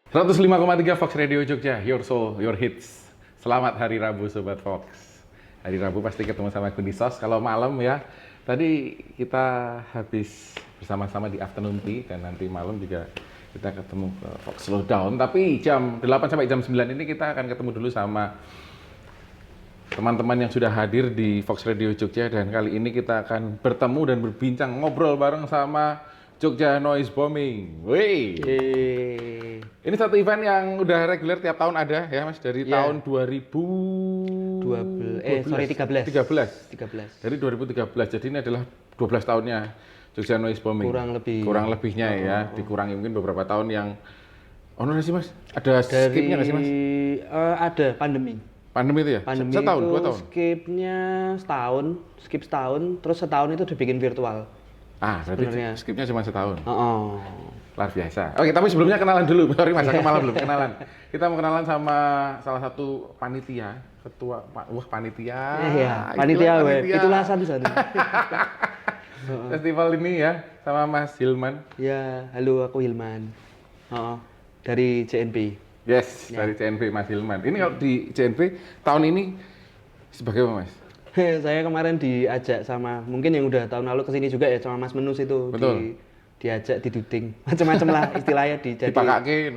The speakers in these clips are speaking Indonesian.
105,3 Fox Radio Jogja, your soul, your hits. Selamat hari Rabu Sobat Fox. Hari Rabu pasti ketemu sama aku di SOS. Kalau malam ya, tadi kita habis bersama-sama di afternoon tea dan nanti malam juga kita ketemu ke Fox Slowdown. Tapi jam 8 sampai jam 9 ini kita akan ketemu dulu sama teman-teman yang sudah hadir di Fox Radio Jogja, dan kali ini kita akan bertemu dan berbincang ngobrol bareng sama Jogja Noise Bombing. Wih. Ini satu event yang udah reguler tiap tahun ada ya Mas, dari tahun 13. 13. Dari 2013. Jadi ini adalah 12 tahunnya Jogja Noise Bombing. Kurang lebihnya ya, dikurangi mungkin beberapa tahun yang nggak sih Mas? Ada skipnya nggak sih Mas? Ada pandemi Pandemi itu ya? Pandemi Setahun, itu 2 tahun? skip setahun, terus setahun itu dibikin virtual. Berarti sebenarnya. skipnya cuma setahun. Oh. Luar biasa. Oke, tapi sebelumnya kenalan dulu. Sorry Mas, aku malah belum kenalan. Kita mau kenalan sama salah satu panitia, ketua, panitia. Iya, panitia web. Itulah sana. Festival ini ya, sama Mas Hilman. Ya, halo, aku Hilman. Dari JNP. Yes, dari CNP Mas Hilman. Ini kalau di CNP tahun ini sebagai apa Mas? Saya kemarin diajak sama, mungkin yang udah tahun lalu kesini juga ya, sama Mas Menus itu. Betul. Diajak, diduding, macam-macam lah istilahnya. Dipakake.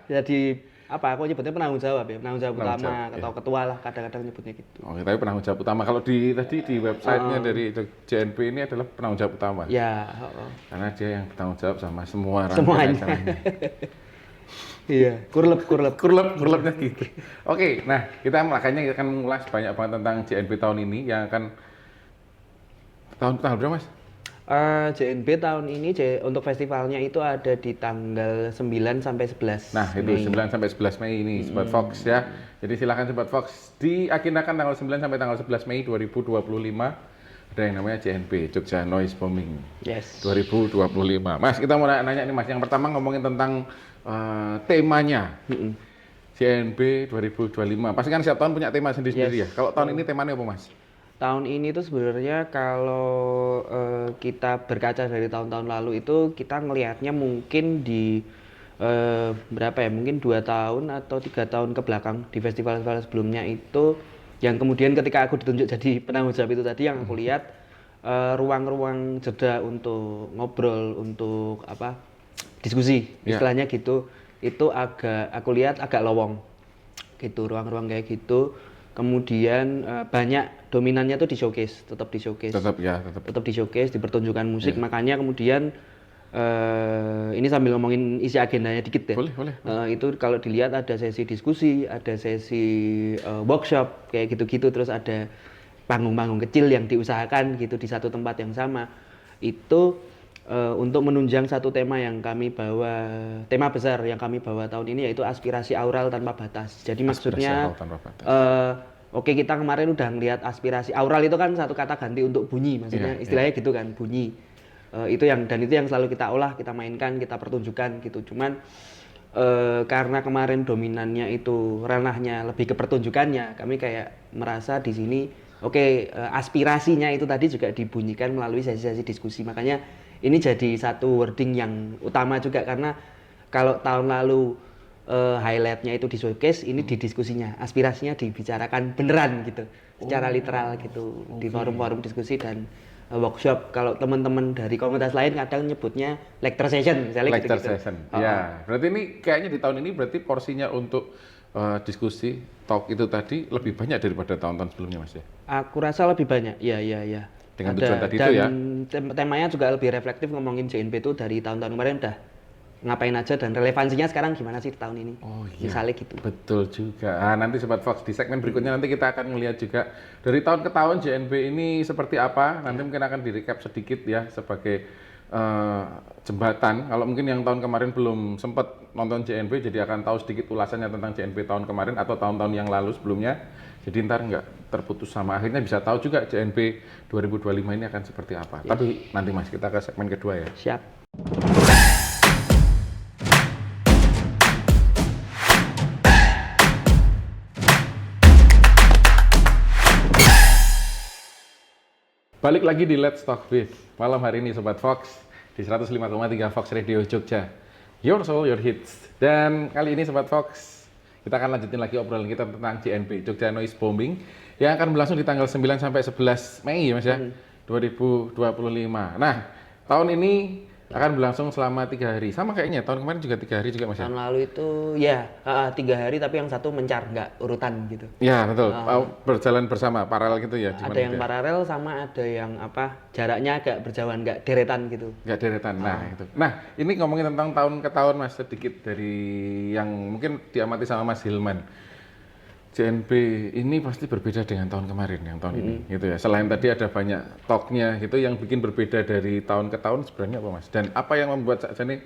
Jadi apa, aku nyebutnya penanggung jawab ya, penanggung jawab utama atau ketua lah, kadang-kadang nyebutnya gitu. Oke, tapi penanggung jawab utama. Kalau tadi di websitenya dari JNP ini adalah penanggung jawab utama. Ya. Karena dia yang bertanggung jawab sama semua semuanya. Iya, kurlepnya gitu. Oke, nah kita makanya akan mengulas banyak banget tentang JNP tahun ini yang akan tanggal berapa Mas? JNP tahun ini untuk festivalnya itu ada di tanggal 9 sampai 11 Nah, itu Mei. 9 sampai 11 Mei ini Sobat Fox ya. Jadi silakan Sobat Fox diagendakan tanggal 9 sampai tanggal 11 Mei 2025 ada yang namanya JNP, Jogja Noise Bombing. Yes. 2025. Mas, kita mau nanya nih Mas, yang pertama ngomongin tentang temanya. JNP 2025. Pasti kan setiap tahun punya tema sendiri-sendiri ya. Kalau tahun ini temanya apa Mas? Tahun ini tuh sebenarnya kalau kita berkaca dari tahun-tahun lalu itu kita ngelihatnya mungkin di berapa ya, mungkin 2 tahun atau 3 tahun ke belakang di festival-festival sebelumnya itu, yang kemudian ketika aku ditunjuk jadi penanggung jawab itu tadi, yang aku lihat ruang-ruang jeda untuk ngobrol, untuk diskusi istilahnya gitu, itu aku lihat agak lowong gitu, ruang-ruang kayak gitu. Kemudian banyak dominannya tuh tetap di showcase, di pertunjukan musik. Makanya kemudian ini sambil ngomongin isi agendanya dikit ya. Boleh. Itu kalau dilihat ada sesi diskusi, ada sesi workshop kayak gitu-gitu, terus ada panggung-panggung kecil yang diusahakan gitu di satu tempat yang sama. Itu untuk menunjang satu tema yang kami bawa, tema besar yang kami bawa tahun ini, yaitu aspirasi aural tanpa batas. Jadi maksudnya oke, kita kemarin udah ngelihat aspirasi aural itu kan satu kata ganti untuk bunyi, maksudnya istilahnya gitu kan, bunyi. Itu yang selalu kita olah, kita mainkan, kita pertunjukkan gitu. Cuman karena kemarin dominannya itu ranahnya lebih ke pertunjukannya, kami kayak merasa di sini aspirasinya itu tadi juga dibunyikan melalui sesi-sesi diskusi. Makanya ini jadi satu wording yang utama juga, karena kalau tahun lalu highlightnya itu di showcase, ini di diskusinya, aspirasinya dibicarakan beneran gitu, secara literal gitu, di forum-forum diskusi dan workshop. Kalau teman-teman dari komunitas lain kadang nyebutnya lecture session misalnya gitu. Session. Ya, berarti ini kayaknya di tahun ini berarti porsinya untuk diskusi, talk itu tadi lebih banyak daripada tahun-tahun sebelumnya Mas ya? Aku rasa lebih banyak, iya. Dengan tujuan tadi itu ya? Dan temanya juga lebih reflektif, ngomongin JNP itu dari tahun-tahun kemarin udah ngapain aja dan relevansinya sekarang gimana sih di tahun ini. Misalnya gitu. Betul juga. Nanti Sobat Fox di segmen berikutnya nanti kita akan melihat juga dari tahun ke tahun JNP ini seperti apa. Nanti mungkin akan di-recap sedikit ya sebagai jembatan. Kalau mungkin yang tahun kemarin belum sempat nonton JNP, jadi akan tahu sedikit ulasannya tentang JNP tahun kemarin atau tahun-tahun yang lalu sebelumnya. Jadi ntar nggak terputus sama, akhirnya bisa tahu juga JNP 2025 ini akan seperti apa. Tapi nanti Mas, kita ke segmen kedua ya. Siap. Balik lagi di Let's Talk With malam hari ini Sobat Fox di 105,3 Fox Radio Jogja. Your Soul, Your Hits. Dan kali ini Sobat Fox, kita akan lanjutin lagi obrolan kita tentang JNB, Jogja Noise Bombing, yang akan berlangsung di tanggal 9 sampai 11 Mei ya Mas ya, 2025. Nah, tahun ini akan berlangsung selama 3 hari. Sama kayaknya, tahun kemarin juga 3 hari juga Mas ya? Tahun lalu itu ya 3 hari, tapi yang satu mencar, nggak urutan gitu. Ya betul, berjalan bersama, paralel gitu ya? Ada yang paralel sama ada yang jaraknya agak berjauhan, nggak deretan gitu. Nggak deretan, nah itu. Nah, ini ngomongin tentang tahun ke tahun Mas, sedikit dari yang mungkin diamati sama Mas Hilman. JNB ini pasti berbeda dengan tahun kemarin, yang tahun ini, gitu ya. Selain tadi ada banyak talknya, gitu yang bikin berbeda dari tahun ke tahun sebenarnya apa Mas? Dan apa yang membuat saat ini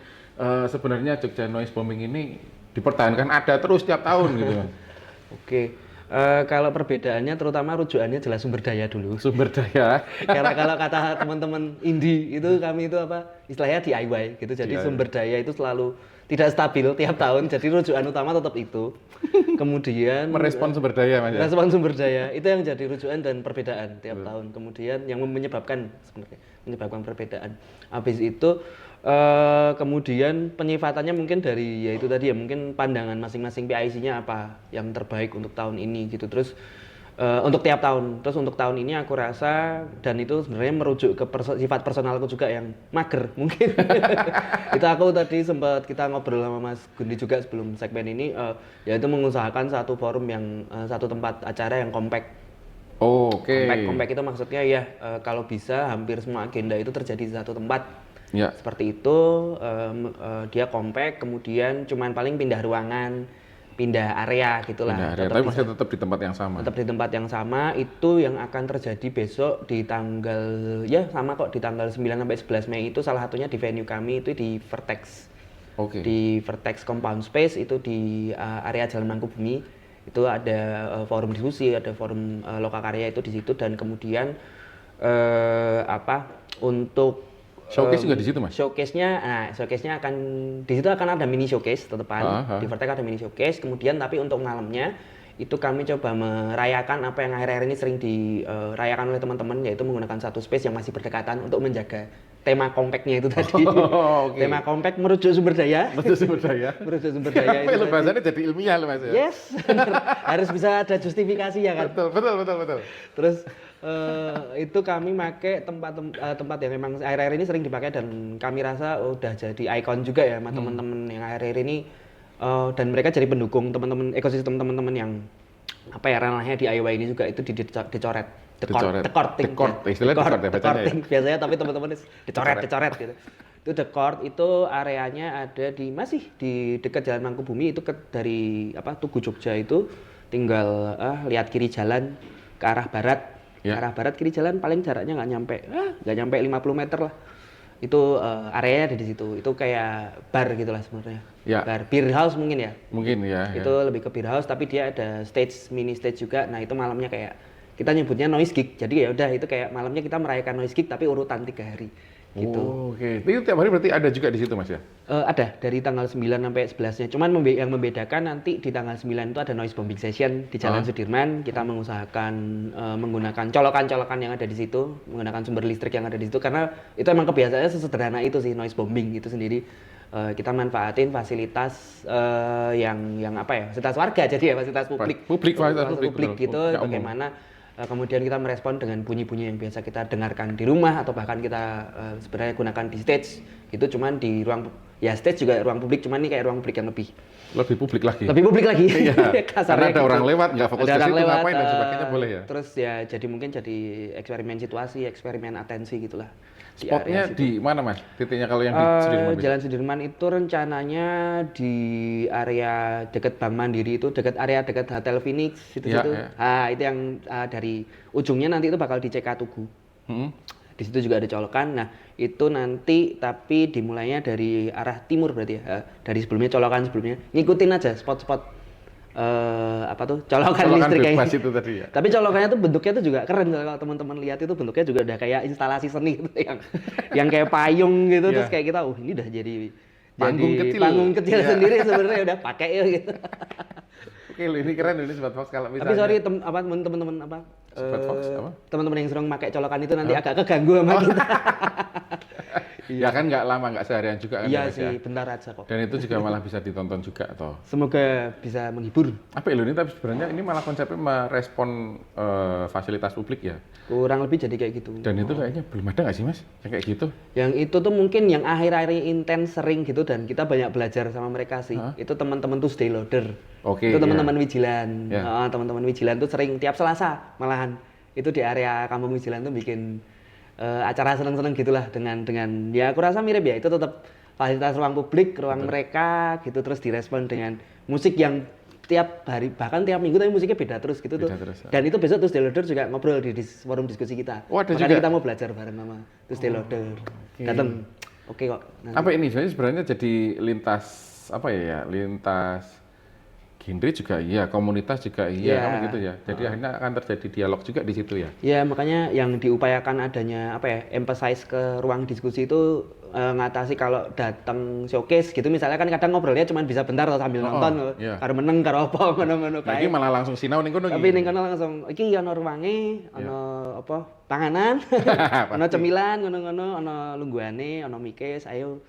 sebenarnya Jogja Noise Bombing ini dipertahankan ada terus tiap tahun gitu Mas? Oke, kalau perbedaannya terutama rujukannya jelas sumber daya dulu. Sumber daya. Karena kalau kata teman-teman indie itu kami itu istilahnya DIY gitu. Jadi sumber daya itu selalu tidak stabil tiap tahun. Jadi rujukan utama tetap itu. Kemudian merespon sumber daya Mas ya? Respon sumber daya itu yang jadi rujukan dan perbedaan tiap tahun. Kemudian yang menyebabkan perbedaan. Habis itu kemudian penyifatannya mungkin dari yaitu tadi ya, mungkin pandangan masing-masing PIC-nya apa yang terbaik untuk tahun ini gitu. Terus untuk tiap tahun. Terus untuk tahun ini aku rasa, dan itu sebenarnya merujuk ke sifat personalku juga yang mager mungkin. Itu aku tadi sempat kita ngobrol sama Mas Gundi juga sebelum segmen ini, yaitu mengusahakan satu forum yang satu tempat acara yang compact. Oh, oke. Compact itu maksudnya ya kalau bisa hampir semua agenda itu terjadi di satu tempat. Ya. Seperti itu, dia compact, kemudian cuman paling pindah ruangan, pindah area gitulah. Pindah area, tapi masih tetap di tempat yang sama. Tetap di tempat yang sama, itu yang akan terjadi besok di tanggal, ya sama kok, di tanggal 9 sampai 11 Mei itu salah satunya di venue kami itu di Vertex. Oke. Di Vertex Compound Space itu di area Jalan Mangkubumi. Itu ada forum diskusi, ada forum lokakarya itu di situ, dan kemudian untuk showcase juga di situ Mas? Showcase-nya akan di situ akan ada mini showcase tetepan. Di Vertex ada mini showcase. Kemudian tapi untuk malamnya itu kami coba merayakan apa yang akhir-akhir ini sering dirayakan oleh teman-teman, yaitu menggunakan satu space yang masih berdekatan untuk menjaga tema compact-nya itu tadi. Okay. Tema compact merujuk sumber daya. Merujuk sumber daya. Merujuk sumber daya itu. Bahasanya jadi ilmiah loh Mas ya. Yes. Harus bisa ada justifikasi ya kan. Betul. Terus itu kami pakai tempat yang memang akhir-akhir ini sering dipakai dan kami rasa udah jadi ikon juga ya sama teman-teman yang akhir-akhir ini, dan mereka jadi pendukung teman-teman, ekosistem teman-teman yang ranahnya DIY ini juga itu dicoret. Biasanya, tapi teman-teman dicoret gitu. Itu The Court itu areanya ada masih di dekat Jalan Mangkubumi, itu dari Tugu Jogja itu tinggal lihat kiri jalan ke arah barat. Ke arah barat kiri jalan paling jaraknya nggak nyampe 50 meter lah. Itu areanya ada di situ. Itu kayak bar gitulah sebenarnya. Ya. Bar, beer house mungkin ya. Mungkin ya. Itu lebih ke beer house, tapi dia ada mini stage juga. Nah, itu malamnya kayak kita nyebutnya noise gig. Jadi ya udah, itu kayak malamnya kita merayakan noise gig tapi urutan 3 hari. Gitu. Oke. Itu tiap hari berarti ada juga di situ Mas ya? Ada dari tanggal 9 sampai 11-nya. Cuman yang membedakan nanti di tanggal 9 itu ada noise bombing session di Jalan Sudirman. Kita mengusahakan menggunakan colokan-colokan yang ada di situ, menggunakan sumber listrik yang ada di situ, karena itu emang kebiasaannya sesederhana itu sih, noise bombing itu sendiri. Kita manfaatin fasilitas fasilitas warga, jadi ya fasilitas publik gitu, bagaimana kemudian kita merespon dengan bunyi-bunyi yang biasa kita dengarkan di rumah atau bahkan kita sebenarnya gunakan di stage gitu. Cuman di ruang stage juga ruang publik, cuman ini kayak ruang publik yang lebih publik lagi. Iya. Kasarnya ada gitu. Orang lewat nggak fokus ke situ ngapain dan sebagainya boleh ya. Terus ya jadi mungkin jadi eksperimen situasi, eksperimen atensi gitulah. Spotnya di mana Mas? Titiknya kalau yang di Sudirman? Jalan Sudirman itu rencananya di area dekat Bank Mandiri, itu dekat Hotel Phoenix situ. Ya. Itu yang dari ujungnya nanti itu bakal di CK Tugu. Di situ juga ada colokan. Nah, itu nanti tapi dimulainya dari arah timur berarti ya. Dari colokan sebelumnya. Ngikutin aja spot-spot colokan listrik kayak itu tadi ya. Tapi colokannya tuh bentuknya tuh juga keren, kalau teman-teman lihat itu bentuknya juga udah kayak instalasi seni gitu, yang kayak payung gitu. Terus kayak kita ini udah jadi panggung kecil sendiri sebenarnya, udah pakai ya gitu. Oke, ini keren ini Sobat Fox kalau misalnya. Tapi sorry teman-teman Sobat Fox apa? Teman-teman yang sering pakai colokan itu nanti agak keganggu sama kita. Ya kan nggak lama, nggak seharian juga kan Iya ya, Mas, sih, ya? bentar aja kok. Dan itu juga malah bisa ditonton juga toh. Semoga bisa menghibur. Apa ya, ini tapi sebenarnya ini malah konsepnya merespon fasilitas publik ya. Kurang lebih jadi kayak gitu. Dan itu kayaknya belum ada nggak sih Mas? Yang kayak gitu? Yang itu tuh mungkin yang akhir-akhir ini intens sering gitu dan kita banyak belajar sama mereka sih. Itu teman-teman tuh stay loader. Oke, Itu iya. teman-teman Wijilan. Ya. Teman-teman Wijilan tuh sering tiap Selasa malahan. Itu di area Kampung Wijilan tuh bikin acara seneng-seneng gitulah dengan ya aku rasa mirip ya. Itu tetap fasilitas ruang publik, ruang mereka gitu terus direspon dengan musik yang tiap hari bahkan tiap minggu tapi musiknya beda terus gitu Beda tuh. terus, ya. Dan itu besok tuh Deloder juga ngobrol di forum diskusi kita. Oh, ada Makanya juga? kita mau belajar bareng sama tuh Deloder. Dateng. Oke kok. Nah, Apa ini sebenarnya jadi lintas apa ya? Lintas genre juga iya, komunitas juga iya, Iya. kan gitu ya. Jadi akhirnya akan terjadi dialog juga di situ ya. ya makanya yang diupayakan adanya apa ya emphasize ke ruang diskusi itu ngatasi kalau datang showcase gitu misalnya kan kadang ngobrolnya cuma bisa bentar atau sambil nonton iya. karo meneng karo apa ngono-ngono Nah, ini kae. malah langsung sinau ning kono Tapi iki. ning kono langsung iki ana ruange, ana apa panganan, ana cemilan ngono-ngono, ana lungguhane, ana mikis, ayo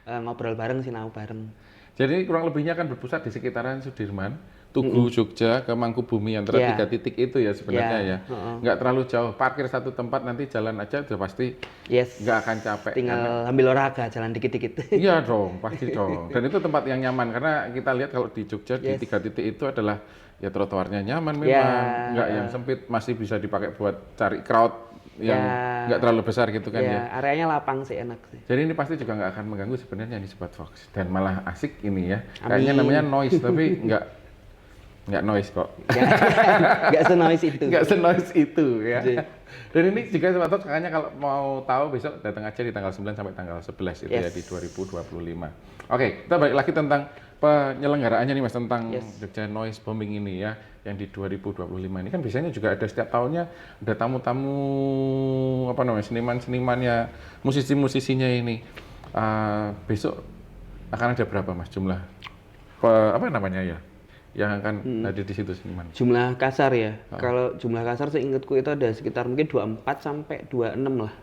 ngobrol bareng sinau bareng. Jadi kurang lebihnya akan berpusat di sekitaran Sudirman, Tugu, Jogja, ke Mangkubumi antara Iya. 3 titik itu ya sebenarnya Iya, ya. Nggak terlalu jauh, parkir satu tempat nanti jalan aja udah pasti Yes. nggak akan capek. Tinggal ambil olahraga jalan dikit-dikit. Iya dong, pasti dong. Dan itu tempat yang nyaman karena kita lihat kalau di Jogja di 3 titik itu adalah ya trotoarnya nyaman memang, Ya. nggak yang sempit, masih bisa dipakai buat cari crowd yang Ya. nggak terlalu besar gitu kan ya. Ya, areanya lapang sih enak sih. Jadi ini pasti juga nggak akan mengganggu sebenarnya nih Sobat Fox dan malah asik ini ya. Kayaknya namanya noise tapi nggak noise kok. Enggak senoise itu. Nggak senoise itu ya. Iya. Dan ini juga Sobat Fox kayaknya kalau mau tahu besok datang aja di tanggal 9 sampai tanggal 11 itu ya di 2025. Oke, kita balik lagi tentang penyelenggaraannya nih Mas tentang Jogja Noise Bombing ini ya yang di 2025 ini kan biasanya juga ada setiap tahunnya ada tamu-tamu apa namanya seniman-senimannya musisi-musisinya ini. Besok akan ada berapa Mas jumlah apa namanya ya yang akan hadir di situ seniman? Jumlah kasar ya. Kalau jumlah kasar seingatku itu ada sekitar mungkin 24 sampai 26 lah.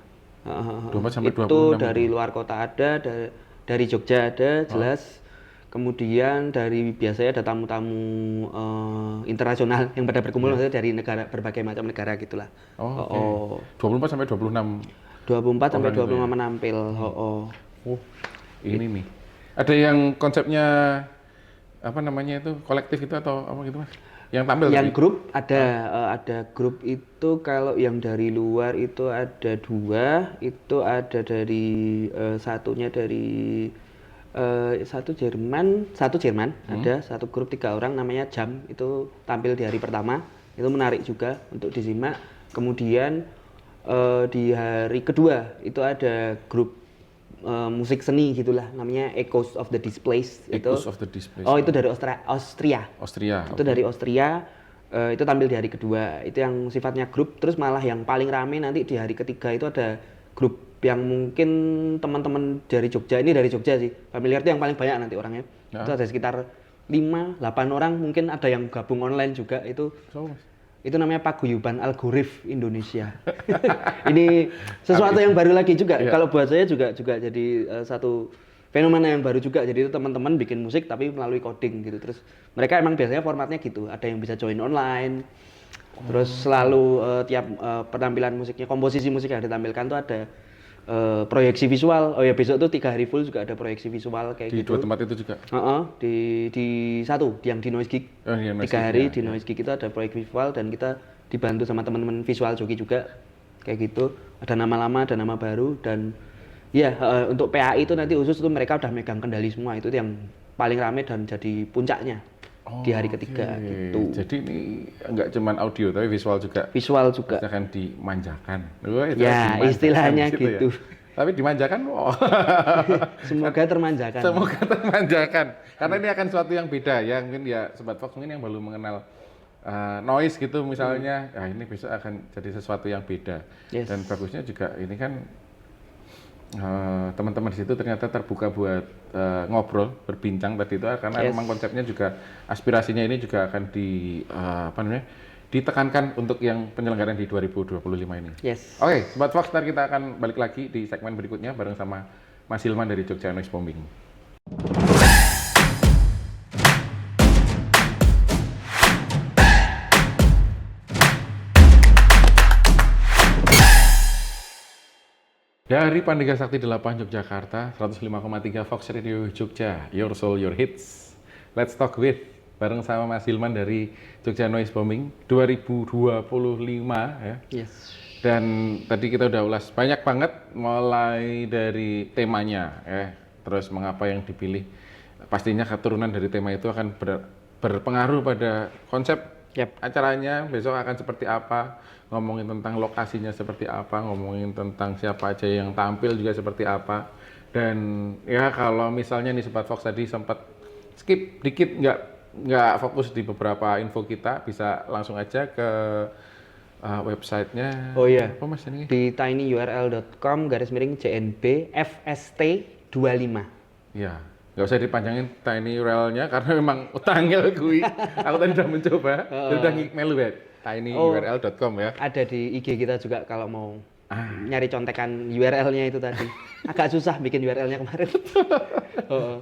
24 sampai itu 26 dari luar kota ada, dari Jogja ada, jelas. Kemudian dari biasanya ada tamu-tamu internasional yang pada berkumpul maksudnya dari negara berbagai macam negara gitulah. Oh, 24 sampai 26. 24 sampai Orang itu 25 ya? menampil. Ini nih. Ada yang konsepnya apa namanya itu kolektif itu atau apa gitu Mas? Yang tampil Yang tadi? grup ada grup itu kalau yang dari luar itu ada 2, itu ada dari satunya dari satu Jerman, ada satu grup 3 orang namanya Jam itu tampil di hari pertama itu menarik juga untuk disimak. Kemudian di hari kedua itu ada grup musik seni gitulah namanya Echoes of the Displaced Echoes of the Displaced. Oh itu dari Austria. Austria. Itu dari Austria, itu tampil di hari kedua. Itu yang sifatnya grup. Terus malah yang paling rame nanti di hari ketiga itu ada grup yang mungkin teman-teman dari Jogja. Ini dari Jogja sih. Familiar itu yang paling banyak nanti orangnya. Ya. Itu ada sekitar 5-8 orang. Mungkin ada yang gabung online juga. Itu namanya Paguyuban Algorif Indonesia. Ini sesuatu yang baru lagi juga. Kalau buat saya juga jadi satu fenomena yang baru juga. Jadi itu teman-teman bikin musik tapi melalui coding gitu. Terus mereka emang biasanya formatnya gitu. Ada yang bisa join online. Terus selalu tiap penampilan musiknya, komposisi musik yang ditampilkan tuh ada proyeksi visual. Oh ya besok tuh 3 hari full juga ada proyeksi visual kayak Di gitu. 2 tempat itu juga. Di satu yang di Noise Geek. Oh, iya, Noise 3 Geek, hari ya, di Noise Geek itu ada proyek visual dan kita dibantu sama teman-teman visual joki juga kayak gitu. Ada nama lama, ada nama baru dan ya untuk PAI itu nanti khusus itu mereka udah megang kendali semua itu yang paling rame dan jadi puncaknya di hari ketiga gitu. Jadi ini enggak cuman audio tapi visual juga. Visual juga. Akan dimanjakan. Wah, itu Ya, dimanjakan istilahnya di situ gitu. Ya. Tapi dimanjakan, wow. Semoga termanjakan. Semoga termanjakan. Karena ini akan suatu yang beda ya. Mungkin ya Sobat Fox mungkin yang belum mengenal noise gitu misalnya. Nah, ini besok akan jadi sesuatu yang beda. Yes. Dan bagusnya juga ini kan teman-teman di situ ternyata terbuka buat ngobrol, berbincang tadi itu karena memang konsepnya juga aspirasinya ini juga akan di apa namanya ditekankan untuk yang penyelenggaraan di 2025 ini. Yes. Oke, Sobat Fox, ntar kita akan balik lagi di segmen berikutnya bareng sama Mas Hilman dari Jogja Noise Bombing. Dari Pandega Sakti 8 Yogyakarta, 105,3 Fox Radio Jogja, Your Soul, Your Hits. Let's Talk With, bareng sama Mas Hilman dari Jogja Noise Bombing 2025 ya. Yes. Dan tadi kita udah ulas banyak banget, mulai dari temanya ya, terus mengapa yang dipilih. Pastinya keturunan dari tema itu akan berpengaruh pada konsep acaranya besok akan seperti apa, ngomongin tentang lokasinya seperti apa, ngomongin tentang siapa aja yang tampil juga seperti apa. Dan ya kalau misalnya nih Sobat Fox tadi sempat skip dikit, nggak fokus di beberapa info kita, bisa langsung aja ke websitenya. Oh iya, apa Mas ini? Di tinyurl.com/JNB FST25. Ya, nggak usah dipanjangin tinyurl-nya karena memang utangnya gue. Aku tadi udah mencoba, udah melu ya. tinyurl.com ya. Ada di IG kita juga kalau mau nyari contekan URL-nya itu tadi. Agak susah bikin URL-nya kemarin.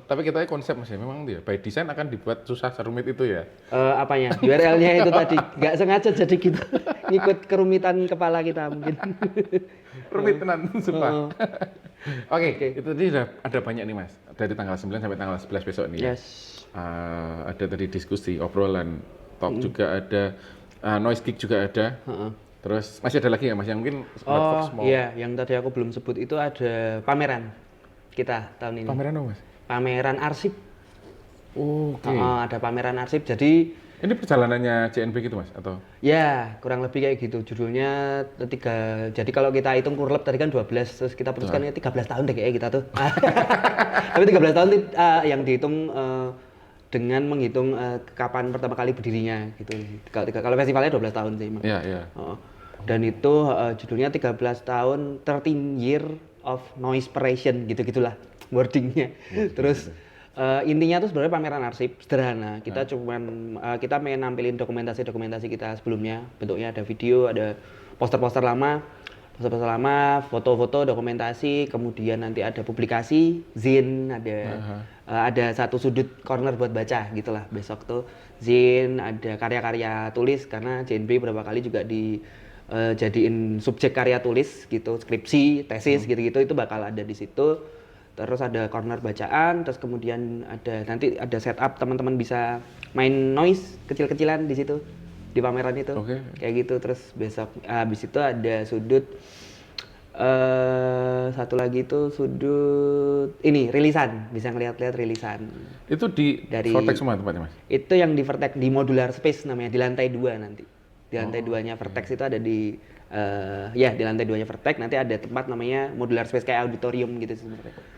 Tapi kita konsep Mas ya, memang dia by design akan dibuat susah serumit itu ya. Apanya? URL-nya itu tadi nggak sengaja jadi gitu. Ngikut kerumitan kepala kita mungkin. Rumit tenan, sumpah. Oke, itu tadi ada banyak nih Mas. Dari tanggal 9 sampai tanggal 11 besok nih. Yes. Ada tadi diskusi, obrolan, talk juga ada, noise geek juga ada. Terus masih ada lagi ya Mas yang mungkin Sobat Fox mau. Iya, yang tadi aku belum sebut itu ada pameran kita tahun ini. Pameran apa Mas? Pameran arsip. Oke. Ada pameran arsip. Jadi ini perjalanannya JNB gitu Mas atau? ya, kurang lebih kayak gitu. Judulnya jadi kalau kita hitung kurlep tadi kan 12, terus kita putuskan ya 13 tahun deh kayak kita tuh. Tapi 13 tahun yang dihitung dengan menghitung kapan pertama kali berdirinya gitu. Kalau festivalnya 12 tahun sih emang. Iya, iya. Dan itu judulnya 13 tahun 13 year of Noisepiration gitu-gitulah wordingnya. Terus intinya tuh sebenarnya pameran arsip sederhana. Kita kita pengen nampilin dokumentasi kita sebelumnya. Bentuknya ada video, ada poster-poster lama, foto-foto, dokumentasi, kemudian nanti ada publikasi, zin, ada satu sudut corner buat baca gitulah. Besok tuh zin, ada karya-karya tulis karena JNB beberapa kali juga jadiin subjek karya tulis gitu, skripsi, tesis gitu-gitu itu bakal ada di situ. Terus ada corner bacaan, terus kemudian nanti ada setup teman-teman bisa main noise kecil-kecilan di situ di pameran itu. Kayak gitu. Terus besok habis itu ada sudut satu lagi itu sudut ini rilisan, bisa ngeliat-liat rilisan. Itu dari Vertex semua tempatnya Mas? Itu yang di Vertex di modular space namanya, di lantai 2 nanti. Di lantai 2-nya Vertex itu ada di di lantai 2-nya Vertex nanti ada tempat namanya modular space kayak auditorium gitu sebenarnya.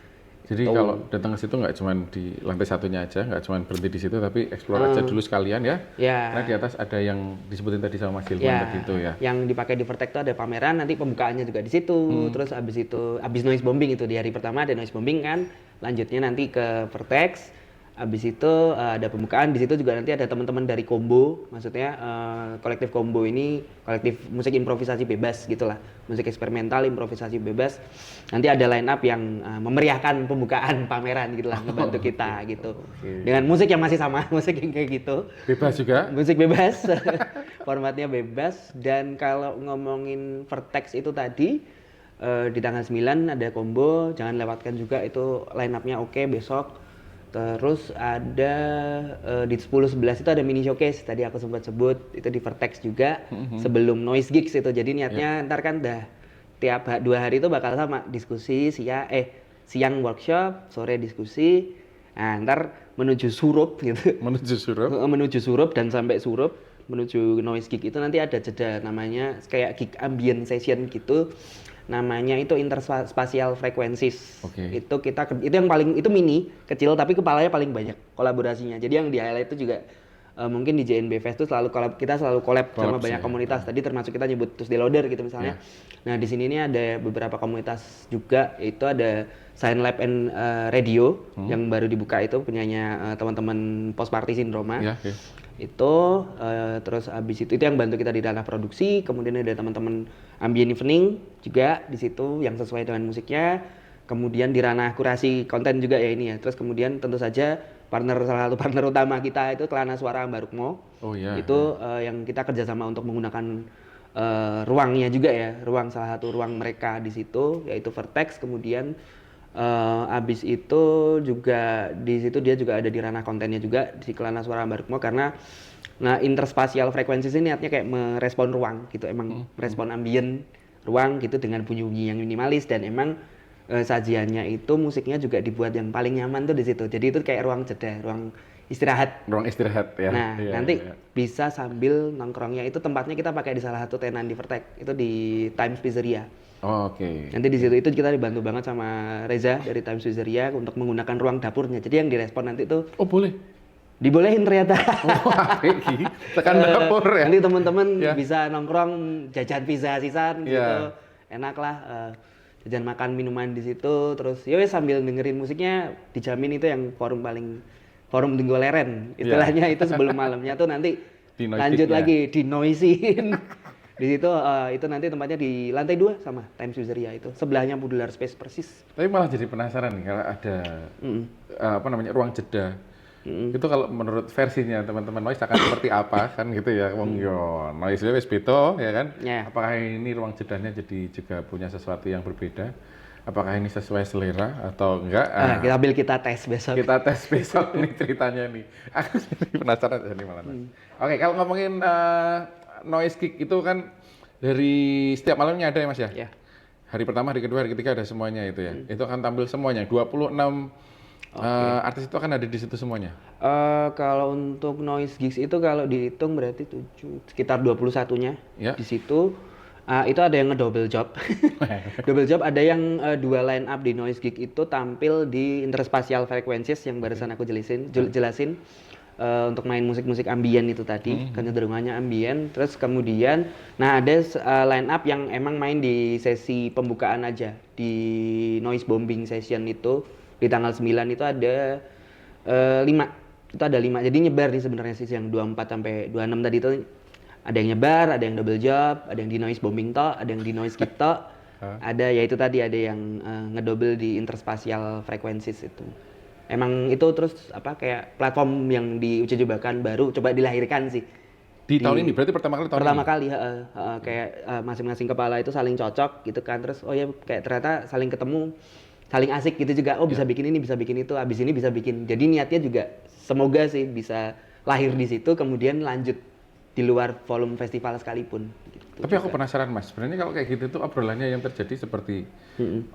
Jadi kalau datang ke situ nggak cuma di lantai satunya aja, nggak cuma berhenti di situ, tapi explore aja dulu sekalian ya. Karena di atas ada yang disebutin tadi sama Mas Hilman tadi itu ya. Yang dipakai di Vertex itu ada pameran, nanti pembukaannya juga di situ. Terus abis noise bombing itu di hari pertama ada noise bombing kan, lanjutnya nanti ke Vertex. Abis itu ada pembukaan, di situ juga nanti ada teman-teman dari Combo, maksudnya kolektif Combo ini kolektif musik improvisasi bebas gitulah, musik eksperimental improvisasi bebas. Nanti ada line up yang memeriahkan pembukaan pameran gitulah, ngebantu kita gitu. Dengan musik yang masih sama, musik yang kayak gitu. Bebas juga? Musik bebas, formatnya bebas. Dan kalau ngomongin Vertex itu tadi di tanggal 9 ada Combo, jangan lewatkan juga itu line up-nya oke besok. Terus ada di 10-11 itu ada mini showcase tadi aku sempat sebut, itu di Vertex juga sebelum Noise Geeks itu. Jadi niatnya ntar kan tiap 2 hari itu bakal sama diskusi, siang workshop, sore diskusi. Nah, ntar menuju Surup gitu. Menuju Surup dan sampai Surup menuju Noise Geek itu nanti ada jeda namanya kayak geek ambient session gitu. Namanya itu interspatial frequencies. Itu yang paling itu mini kecil tapi kepalanya paling banyak kolaborasinya. Jadi yang di highlight itu juga mungkin di JNB Fest itu kita selalu collab sama banyak komunitas. Tadi termasuk kita nyebut Tuesday Loader gitu misalnya. Nah di sini ini ada beberapa komunitas juga. Itu ada Sign Lab and Radio yang baru dibuka itu punyanya teman-teman Post Party Syndroma. Itu terus habis itu yang bantu kita di ranah produksi, kemudian ada teman-teman ambient evening juga di situ yang sesuai dengan musiknya. Kemudian di ranah kurasi konten juga ya ini ya. Terus kemudian tentu saja salah satu partner utama kita itu Kelana Suara Ambarukmo. Oh iya. Itu yang kita kerjasama untuk menggunakan ruangnya juga ya, salah satu ruang mereka di situ yaitu Vertex. Kemudian abis itu juga di situ dia juga ada di ranah kontennya juga di Kelana Suara Ambarukmo karena interspatial frequencies ini artinya kayak merespon ruang gitu, emang merespon ambien ruang gitu dengan bunyi-bunyi yang minimalis dan emang sajiannya itu musiknya juga dibuat yang paling nyaman tuh di situ. Jadi itu kayak ruang jeda, ruang istirahat. Ruang istirahat ya. Nah, nanti bisa sambil nongkrongnya itu tempatnya kita pakai di salah satu tenan di Vertex, itu di Times Pizzeria. Oh, oke. Nanti di situ itu kita dibantu banget sama Reza dari Times Pizzeria untuk menggunakan ruang dapurnya. Jadi yang direspon nanti tuh Oh, boleh. dibolehin ternyata. Wah, Peggy, tekan dapur ya. Nanti teman-teman Ya. bisa nongkrong jajan pizza sisan gitu. Ya. Enak lah jajan makan minuman di situ terus ya wes sambil dengerin musiknya dijamin itu yang forum Tunggu Leren istilahnya itu sebelum malamnya tuh nanti Di noise lanjut stick-nya. lagi di noisin. Di situ itu nanti tempatnya di lantai 2 sama Times Pizzeria itu sebelahnya Modular Space persis. Tapi malah jadi penasaran nih kalau ada apa namanya ruang jeda. Itu kalau menurut versinya teman-teman noise akan seperti apa kan gitu ya. Wong yo noise wis beda ya kan. Ya. Apakah ini ruang jedanya jadi juga punya sesuatu yang berbeda? Apakah ini sesuai selera atau enggak? Kita tes besok. Kita tes besok nih ceritanya nih. Aku jadi penasaran ini malah. Oke, kalau ngomongin noise gig itu kan dari setiap malamnya ada ya Mas ya? Ya. Hari pertama, hari kedua, hari ketiga ada semuanya itu ya. Itu akan tampil semuanya. 26 artis itu akan ada di situ semuanya. Kalau untuk noise gigs itu kalau dihitung berarti sekitar 21-nya Ya. di situ. Itu ada yang ngedouble job. Double job ada yang 2 line up di noise gig itu tampil di interspatial frequencies yang barusan aku jelasin untuk main musik-musik ambien itu tadi, kecenderungannya ambien. Terus kemudian ada line up yang emang main di sesi pembukaan aja di noise bombing session itu di tanggal 9 itu ada 5. Itu ada 5. Jadi nyebar nih sebenarnya sih yang 24 sampai 26 tadi itu ada yang nyebar, ada yang double job, ada yang di noise bombing tok, ada yang di noise kick tok. Ada ya itu tadi ada yang ngedouble di interspatial frequencies itu. Emang itu terus kayak platform yang diuji cobakan baru coba dilahirkan sih. Di tahun ini berarti pertama kali tahun Pertama ini? kali kayak masing-masing kepala itu saling cocok gitu kan. Terus oh ya kayak ternyata saling ketemu, saling asik gitu juga. Oh bisa bikin ini, bisa bikin itu, abis ini bisa bikin. Jadi niatnya juga semoga sih bisa lahir di situ kemudian lanjut di luar volume festival sekalipun. Gitu. Tapi aku penasaran Mas, sebenarnya kalau kayak gitu tuh obrolannya yang terjadi seperti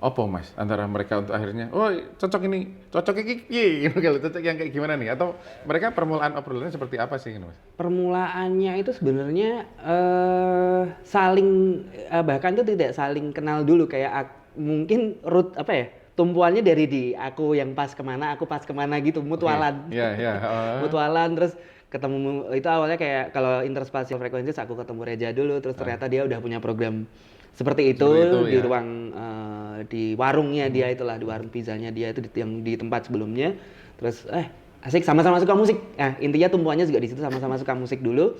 apa Mas? Antara mereka untuk akhirnya, oh cocok ini, cocok iki, kalau cocok yang kayak gimana nih? Atau mereka permulaan obrolannya seperti apa sih ini Mas? Permulaannya itu sebenarnya saling bahkan itu tidak saling kenal dulu kayak mungkin tumpuannya dari di aku yang pas kemana, aku pas kemana gitu, mutualan. Iya. Mutualan terus ketemu itu awalnya kayak kalau interspatial frequencies aku ketemu Reja dulu terus ternyata dia udah punya program seperti itu di ruang di warungnya dia itulah di warung pizzanya dia itu yang di tempat sebelumnya terus asik sama-sama suka musik. Nah, intinya tumpuannya juga di situ sama-sama suka musik dulu.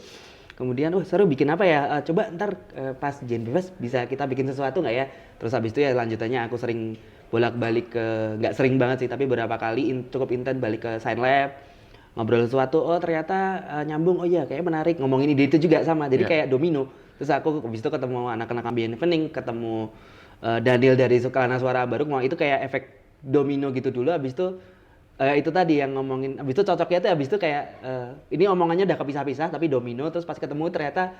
Kemudian seru bikin apa ya? Coba ntar pas Gen Bebas bisa kita bikin sesuatu nggak ya? Terus habis itu ya lanjutannya aku sering bolak-balik nggak sering banget sih tapi beberapa kali cukup intens balik ke Sign Lab ngobrol sesuatu, oh ternyata nyambung, oh iya kayak menarik, ngomongin ide itu juga sama, jadi kayak domino. Terus aku habis itu ketemu anak-anak ambient evening, ketemu Daniel dari Kelana Suara Ambarukmo, itu kayak efek domino gitu dulu, habis itu tadi yang ngomongin, habis itu cocoknya tuh habis itu kayak ini omongannya udah kepisah-pisah tapi domino, terus pas ketemu ternyata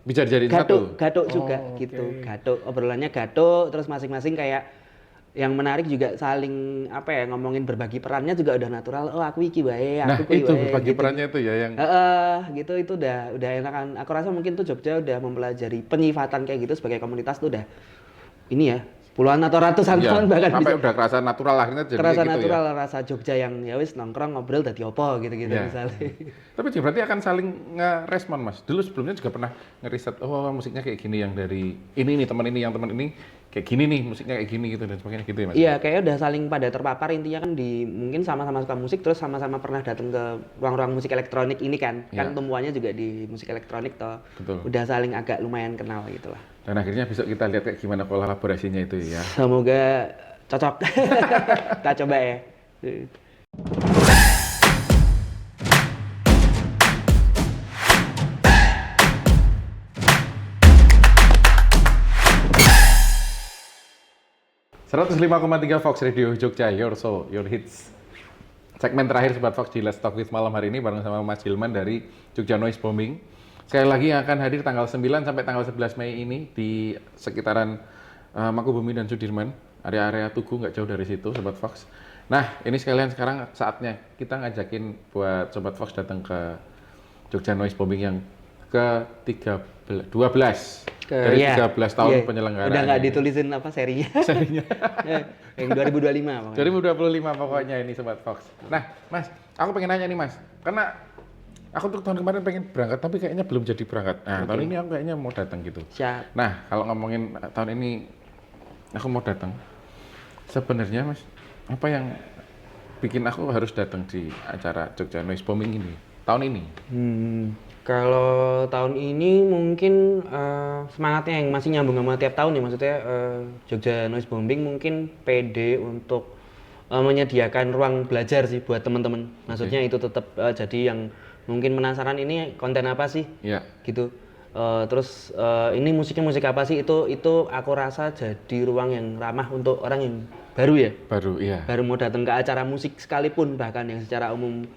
bisa dijadiin satu? gatuk juga gitu, gatuk, obrolannya gatuk, terus masing-masing kayak yang menarik juga saling ngomongin berbagi perannya juga udah natural. Oh aku iki wae, aku itu wae, berbagi gitu. perannya itu ya yang gitu itu udah enakan. Aku rasa mungkin tuh Jogja udah mempelajari penyifatan kayak gitu sebagai komunitas tuh udah ini ya puluhan atau ratusan tahun bahkan sampai bisa udah kerasa natural akhirnya jadi kerasa gitu natural ya. rasa Jogja yang ya wis nongkrong ngobrol dadi opo gitu-gitu misalnya. Tapi berarti akan saling ngerespon Mas. Dulu sebelumnya juga pernah ngeriset, oh musiknya kayak gini yang dari ini nih teman ini, yang teman ini kayak gini nih, musiknya kayak gini gitu dan sebagainya gitu ya Mas. Iya, kayaknya udah saling pada terpapar intinya kan mungkin sama-sama suka musik terus sama-sama pernah datang ke ruang-ruang musik elektronik ini kan. Kan Iya. tumpuannya juga di musik elektronik toh. Betul. Udah saling agak lumayan kenal gitu lah. Dan akhirnya besok kita lihat kayak gimana kolaborasinya itu ya. Semoga cocok. Kita coba ya. 105,3 Fox Radio Jogja, your soul, your hits. Segmen terakhir Sobat Fox di Let's Talk With malam hari ini bareng sama Mas Hilman dari Jogja Noise Bombing. Sekali lagi yang akan hadir tanggal 9 sampai tanggal 11 Mei ini di sekitaran Mangkubumi dan Sudirman, area-area Tugu nggak jauh dari situ Sobat Fox. Nah, ini sekalian sekarang saatnya kita ngajakin buat Sobat Fox datang ke Jogja Noise Bombing yang ke-12 dari 13 tahun penyelenggaraan. Udah nggak ditulisin apa serinya. Serinya. Yang 2025 2025 pokoknya. pokoknya ini Sobat Fox. Nah, Mas, aku pengen nanya nih Mas, karena aku tuh tahun kemarin pengen berangkat tapi kayaknya belum jadi berangkat. Nah, tahun ini aku kayaknya mau datang gitu. Siap. Nah, kalau ngomongin tahun ini aku mau datang. Sebenarnya Mas, apa yang bikin aku harus datang di acara Jogja Noise Bombing ini tahun ini? Kalau tahun ini mungkin semangatnya yang masih nyambung sama tiap tahun ya, maksudnya Jogja Noise Bombing mungkin pede untuk menyediakan ruang belajar sih buat teman-teman. Maksudnya itu tetap jadi yang mungkin penasaran ini konten apa sih, gitu. Terus ini musiknya musik apa sih, itu aku rasa jadi ruang yang ramah untuk orang yang baru ya. Baru mau datang ke acara musik sekalipun, bahkan yang secara umum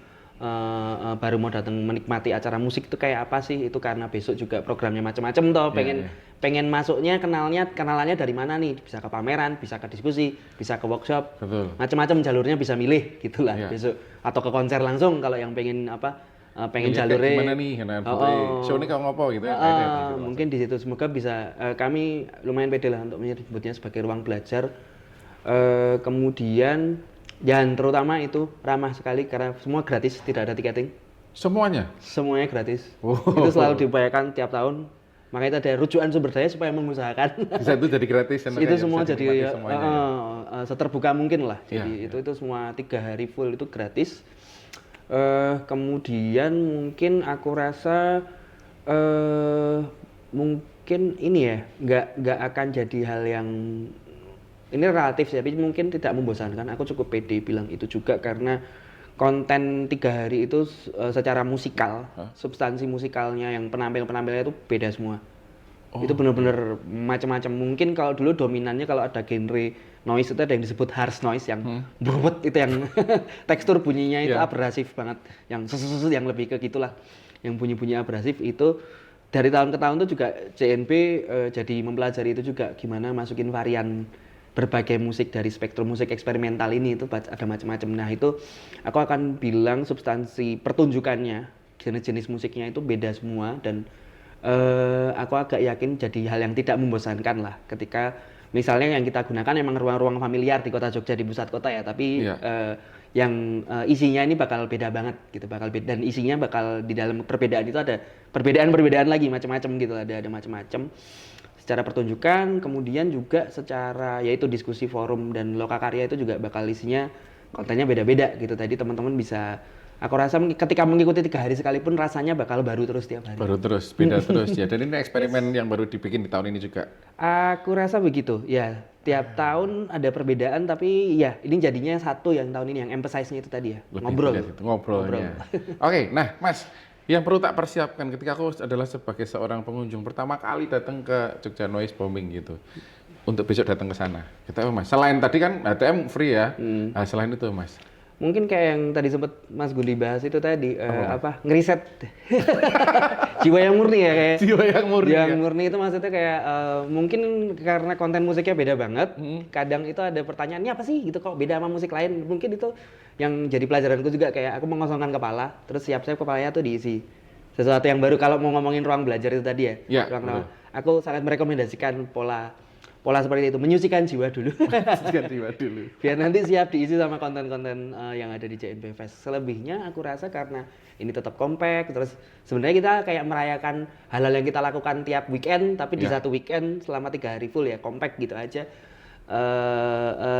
baru mau datang menikmati acara musik itu kayak apa sih, itu karena besok juga programnya macam-macam toh, pengen masuknya kenalannya dari mana nih, bisa ke pameran, bisa ke diskusi, bisa ke workshop, macam-macam jalurnya bisa milih gitulah besok, atau ke konser langsung kalau yang pengen pengen jalurnya gimana nih, show ini kalau ngopo gitu ya. Mungkin di situ semoga bisa kami lumayan pede lah untuk menyebutnya sebagai ruang belajar. Kemudian dan terutama itu ramah sekali karena semua gratis, tidak ada tiketing. Semuanya gratis. Itu selalu diupayakan tiap tahun. Makanya itu ada rujukan sumber daya supaya mengusahakan. Bisa itu jadi gratis. Itu semua jadi seterbuka mungkin lah. Jadi itu semua 3 hari full itu gratis. Kemudian mungkin aku rasa mungkin ini ya nggak akan jadi hal yang ini relatif sih, tapi mungkin tidak membosankan. Aku cukup pede bilang itu juga karena konten 3 hari itu secara musikal, substansi musikalnya yang penampilnya itu beda semua. Itu benar-benar macam-macam. Mungkin kalau dulu dominannya kalau ada genre noise itu ada yang disebut harsh noise yang berbet, itu yang tekstur bunyinya itu abrasif banget, yang yang lebih ke gitulah, yang bunyi-bunyi abrasif itu. Dari tahun ke tahun itu juga JNB jadi mempelajari itu juga gimana masukin varian berbagai musik dari spektrum musik eksperimental ini, itu ada macam-macam. Nah itu aku akan bilang substansi pertunjukannya, jenis-jenis musiknya itu beda semua, dan aku agak yakin jadi hal yang tidak membosankan lah ketika misalnya yang kita gunakan emang ruang-ruang familiar di kota Jogja, di pusat kota ya, tapi yang isinya ini bakal beda banget gitu, dan isinya bakal di dalam perbedaan itu ada perbedaan lagi macam-macam gitu, ada macam-macam secara pertunjukan, kemudian juga secara yaitu diskusi forum dan lokakarya itu juga bakal isinya kontennya beda-beda gitu. Tadi teman-teman bisa, aku rasa ketika mengikuti 3 hari sekalipun rasanya bakal baru terus tiap hari. Baru terus, beda terus ya. Dan ini eksperimen yang baru dibikin di tahun ini juga. Aku rasa begitu ya. Tiap tahun ada perbedaan, tapi ya ini jadinya satu yang tahun ini yang emphasize-nya itu tadi ya. Ngobrolnya. Oke, nah Mas, yang perlu tak persiapkan ketika aku adalah sebagai seorang pengunjung pertama kali datang ke Jogja Noise Bombing gitu, untuk besok datang ke sana. Kita Mas, selain tadi kan ATM free ya, nah, selain itu Mas. Mungkin kayak yang tadi sempat Mas Gundi bahas itu tadi, ngeriset jiwa yang murni ya, kayak jiwa yang murni itu maksudnya kayak mungkin karena konten musiknya beda banget, kadang itu ada pertanyaan, ini apa sih gitu kok beda sama musik lain, mungkin itu yang jadi pelajaranku juga, kayak aku mengosongkan kepala, terus siap-siap kepalanya tuh diisi sesuatu yang baru. Kalau mau ngomongin ruang belajar itu tadi ya, aku sangat merekomendasikan pola pola seperti itu, menyucikan jiwa dulu. Sekian jiwa dulu. Biar nanti siap diisi sama konten-konten yang ada di JNP Fest. Selebihnya aku rasa karena ini tetap compact, terus sebenarnya kita kayak merayakan hal-hal yang kita lakukan tiap weekend, tapi di satu weekend selama 3 hari full ya, compact gitu aja.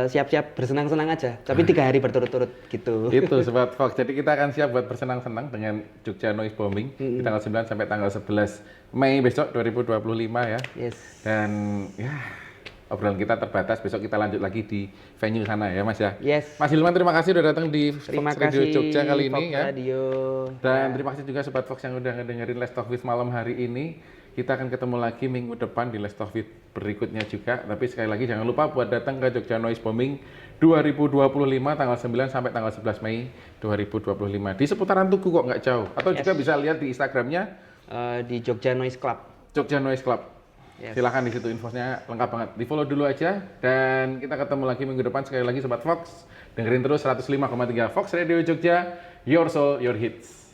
Siap-siap bersenang-senang aja, tapi 3 hari berturut-turut gitu. Itu Sobat Fox. Jadi kita akan siap buat bersenang-senang dengan Jogja Noise Bombing di tanggal 9 sampai tanggal 11 Mei besok 2025 ya. Yes. Dan ya obrolan kita terbatas, besok kita lanjut lagi di venue sana ya Mas ya. Yes. Mas Hilman terima kasih udah datang di Terima Fox Radio kasih Jogja kali Fox ini ya. Radio. Dan terima kasih juga Sobat Fox yang udah ngedengerin Let's Talk With malam hari ini. Kita akan ketemu lagi minggu depan di Let's Talk With berikutnya juga. Tapi sekali lagi jangan lupa buat datang ke Jogja Noise Bombing 2025 tanggal 9 sampai tanggal 11 Mei 2025. Di seputaran Tugu kok nggak jauh. Atau juga bisa lihat di Instagramnya Di Jogja Noise Club. Jogja Noise Club. Yes. Silahkan di situ infonya lengkap banget. Di follow dulu aja dan kita ketemu lagi minggu depan sekali lagi Sobat Fox. Dengerin terus 105,3 Fox Radio Jogja. Your Soul, Your Hits.